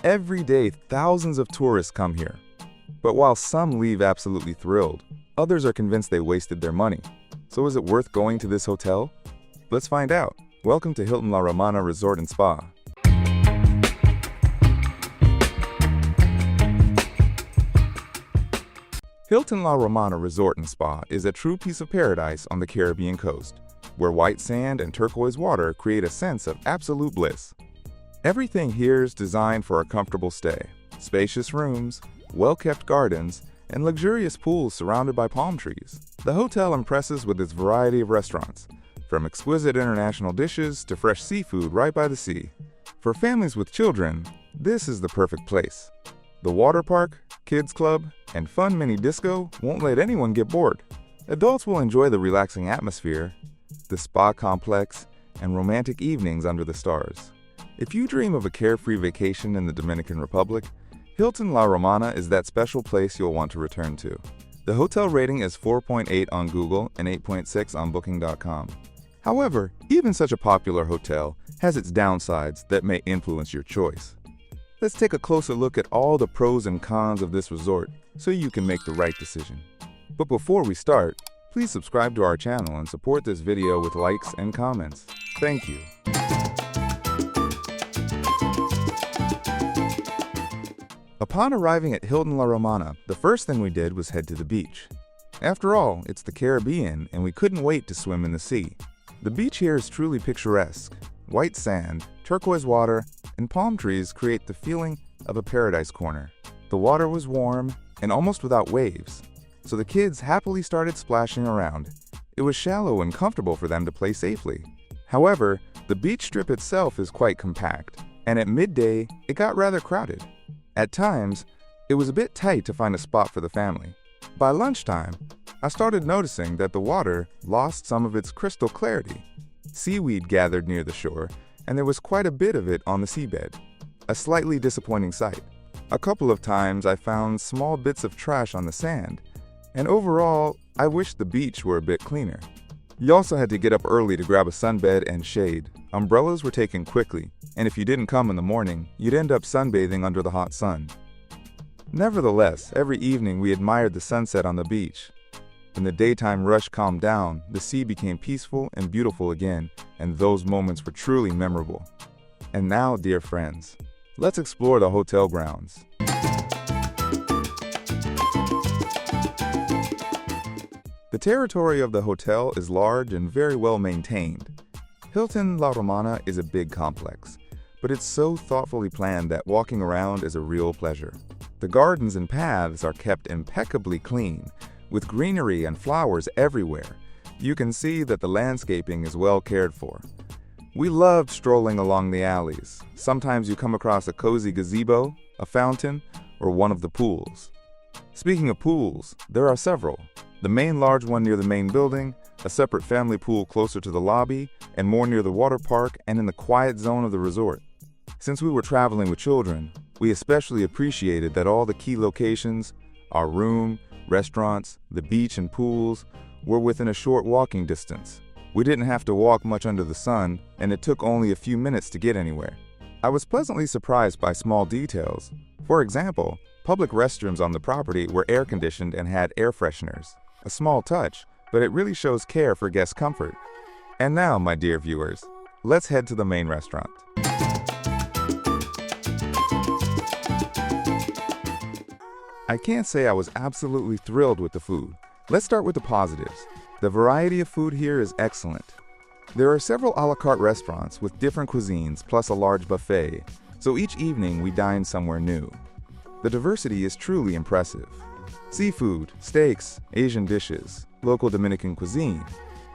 Every day, thousands of tourists come here. But while some leave absolutely thrilled, others are convinced they wasted their money. So is it worth going to this hotel? Let's find out. Welcome to Hilton La Romana Resort and Spa. Hilton La Romana Resort and Spa is a true piece of paradise on the Caribbean coast, where white sand and turquoise water create a sense of absolute bliss. Everything here is designed for a comfortable stay. Spacious rooms, well-kept gardens, and luxurious pools surrounded by palm trees. The hotel impresses with its variety of restaurants, from exquisite international dishes to fresh seafood right by the sea. For families with children, this is the perfect place. The water park, kids club, and fun mini disco won't let anyone get bored. Adults will enjoy the relaxing atmosphere, the spa complex, and romantic evenings under the stars. If you dream of a carefree vacation in the Dominican Republic, Hilton La Romana is that special place you'll want to return to. The hotel rating is 4.8 on Google and 8.6 on Booking.com. However, even such a popular hotel has its downsides that may influence your choice. Let's take a closer look at all the pros and cons of this resort so you can make the right decision. But before we start, please subscribe to our channel and support this video with likes and comments. Thank you. Upon arriving at Hilton La Romana, the first thing we did was head to the beach. After all, it's the Caribbean and we couldn't wait to swim in the sea. The beach here is truly picturesque. White sand, turquoise water, and palm trees create the feeling of a paradise corner. The water was warm and almost without waves, so the kids happily started splashing around. It was shallow and comfortable for them to play safely. However, the beach strip itself is quite compact, and at midday, it got rather crowded. At times, it was a bit tight to find a spot for the family. By lunchtime, I started noticing that the water lost some of its crystal clarity. Seaweed gathered near the shore, and there was quite a bit of it on the seabed. A slightly disappointing sight. A couple of times I found small bits of trash on the sand, and overall, I wished the beach were a bit cleaner. You also had to get up early to grab a sunbed and shade. Umbrellas were taken quickly, and if you didn't come in the morning, you'd end up sunbathing under the hot sun. Nevertheless, every evening we admired the sunset on the beach. When the daytime rush calmed down, the sea became peaceful and beautiful again, and those moments were truly memorable. And now, dear friends, let's explore the hotel grounds. The territory of the hotel is large and very well maintained. Hilton La Romana is a big complex, but it's so thoughtfully planned that walking around is a real pleasure. The gardens and paths are kept impeccably clean, with greenery and flowers everywhere. You can see that the landscaping is well cared for. We loved strolling along the alleys. Sometimes you come across a cozy gazebo, a fountain, or one of the pools. Speaking of pools, there are several. The main large one near the main building, a separate family pool closer to the lobby, and more near the water park and in the quiet zone of the resort. Since we were traveling with children, we especially appreciated that all the key locations, our room, restaurants, the beach and pools, were within a short walking distance. We didn't have to walk much under the sun, and it took only a few minutes to get anywhere. I was pleasantly surprised by small details. For example, public restrooms on the property were air-conditioned and had air fresheners. A small touch, but it really shows care for guest comfort. And now, my dear viewers, let's head to the main restaurant. I can't say I was absolutely thrilled with the food. Let's start with the positives. The variety of food here is excellent. There are several a la carte restaurants with different cuisines plus a large buffet, so each evening we dine somewhere new. The diversity is truly impressive. Seafood, steaks, Asian dishes, local Dominican cuisine.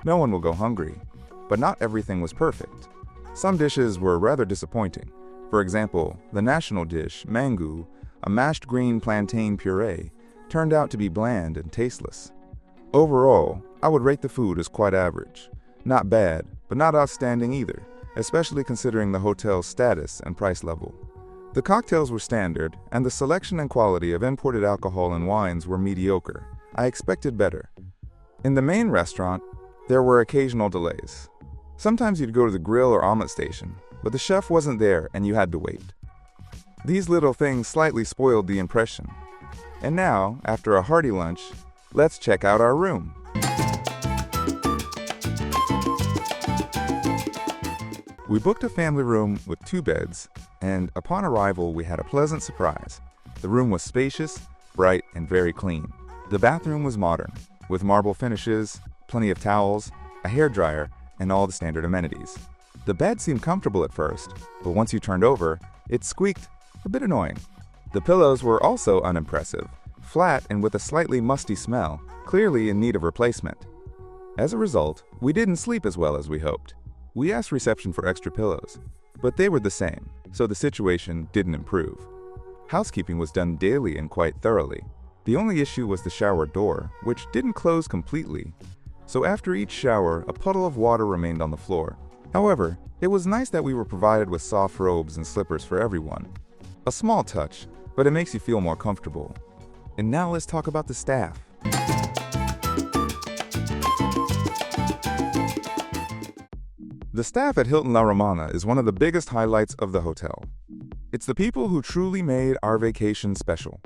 No one will go hungry. But not everything was perfect. Some dishes were rather disappointing. For example, the national dish, mango, a mashed green plantain puree, turned out to be bland and tasteless. Overall, I would rate the food as quite average. Not bad, but not outstanding either, especially considering the hotel's status and price level. The cocktails were standard, and the selection and quality of imported alcohol and wines were mediocre. I expected better. In the main restaurant, there were occasional delays. Sometimes you'd go to the grill or omelet station, but the chef wasn't there and you had to wait. These little things slightly spoiled the impression. And now, after a hearty lunch, let's check out our room. We booked a family room with 2 beds, and upon arrival we had a pleasant surprise. The room was spacious, bright, and very clean. The bathroom was modern, with marble finishes, plenty of towels, a hairdryer, and all the standard amenities. The bed seemed comfortable at first, but once you turned over, it squeaked, a bit annoying. The pillows were also unimpressive, flat and with a slightly musty smell, clearly in need of replacement. As a result, we didn't sleep as well as we hoped. We asked reception for extra pillows, but they were the same, so the situation didn't improve. Housekeeping was done daily and quite thoroughly. The only issue was the shower door, which didn't close completely, so after each shower, a puddle of water remained on the floor. However, it was nice that we were provided with soft robes and slippers for everyone. A small touch, but it makes you feel more comfortable. And now let's talk about the staff. The staff at Hilton La Romana is one of the biggest highlights of the hotel. It's the people who truly made our vacation special.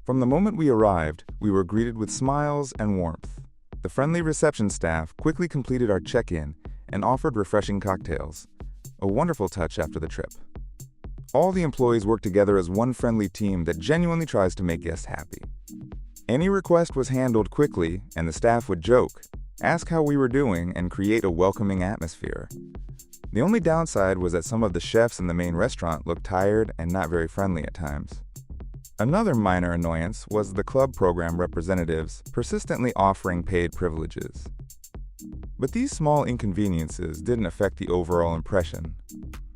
From the moment we arrived, we were greeted with smiles and warmth. The friendly reception staff quickly completed our check-in and offered refreshing cocktails, a wonderful touch after the trip. All the employees work together as one friendly team that genuinely tries to make guests happy. Any request was handled quickly, and the staff would joke, ask how we were doing, and create a welcoming atmosphere. The only downside was that some of the chefs in the main restaurant looked tired and not very friendly at times. Another minor annoyance was the club program representatives persistently offering paid privileges. But these small inconveniences didn't affect the overall impression.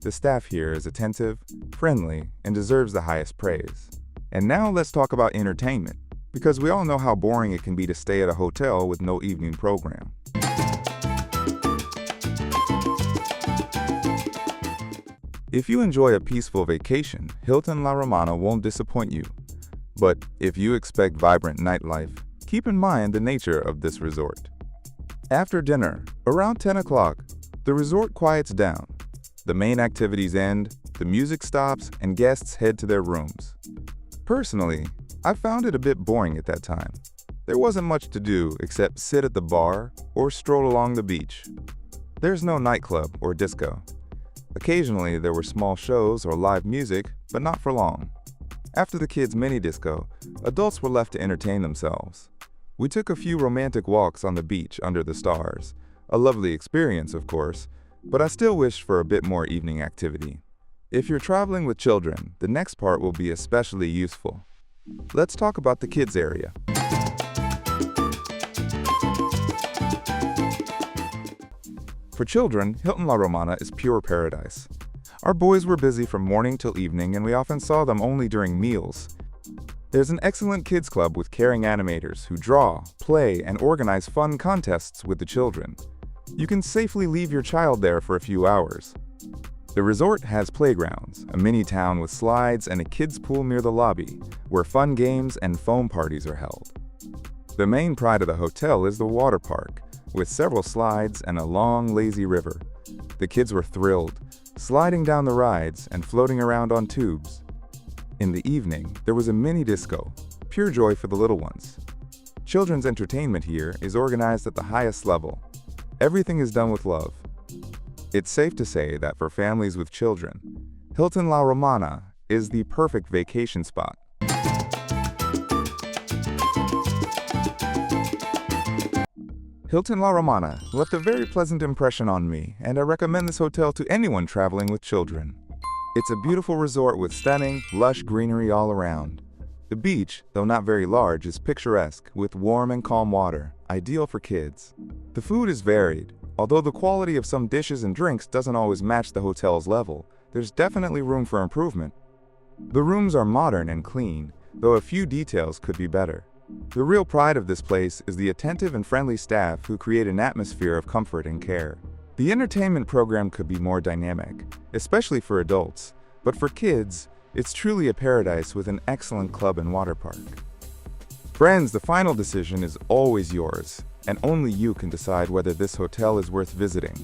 The staff here is attentive, friendly, and deserves the highest praise. And now let's talk about entertainment, because we all know how boring it can be to stay at a hotel with no evening program. If you enjoy a peaceful vacation, Hilton La Romana won't disappoint you. But if you expect vibrant nightlife, keep in mind the nature of this resort. After dinner, around 10 o'clock, the resort quiets down. The main activities end, the music stops, and guests head to their rooms. Personally, I found it a bit boring at that time. There wasn't much to do except sit at the bar or stroll along the beach. There's no nightclub or disco. Occasionally, there were small shows or live music, but not for long. After the kids' mini disco, adults were left to entertain themselves. We took a few romantic walks on the beach under the stars. A lovely experience, of course, but I still wished for a bit more evening activity. If you're traveling with children, the next part will be especially useful. Let's talk about the kids area. For children, Hilton La Romana is pure paradise. Our boys were busy from morning till evening, and we often saw them only during meals. There's an excellent kids club with caring animators who draw, play, and organize fun contests with the children. You can safely leave your child there for a few hours. The resort has playgrounds, a mini town with slides, and a kids' pool near the lobby, where fun games and foam parties are held. The main pride of the hotel is the water park, with several slides and a long, lazy river. The kids were thrilled, sliding down the rides and floating around on tubes. In the evening, there was a mini disco, pure joy for the little ones. Children's entertainment here is organized at the highest level. Everything is done with love. It's safe to say that for families with children, Hilton La Romana is the perfect vacation spot. Hilton La Romana left a very pleasant impression on me, and I recommend this hotel to anyone traveling with children. It's a beautiful resort with stunning, lush greenery all around. The beach, though not very large, is picturesque, with warm and calm water, ideal for kids. The food is varied. Although the quality of some dishes and drinks doesn't always match the hotel's level, there's definitely room for improvement. The rooms are modern and clean, though a few details could be better. The real pride of this place is the attentive and friendly staff who create an atmosphere of comfort and care. The entertainment program could be more dynamic, especially for adults, but for kids, it's truly a paradise with an excellent club and water park. Friends, the final decision is always yours, and only you can decide whether this hotel is worth visiting.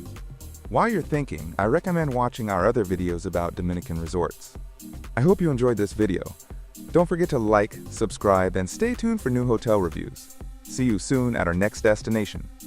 While you're thinking, I recommend watching our other videos about Dominican resorts. I hope you enjoyed this video. Don't forget to like, subscribe, and stay tuned for new hotel reviews. See you soon at our next destination.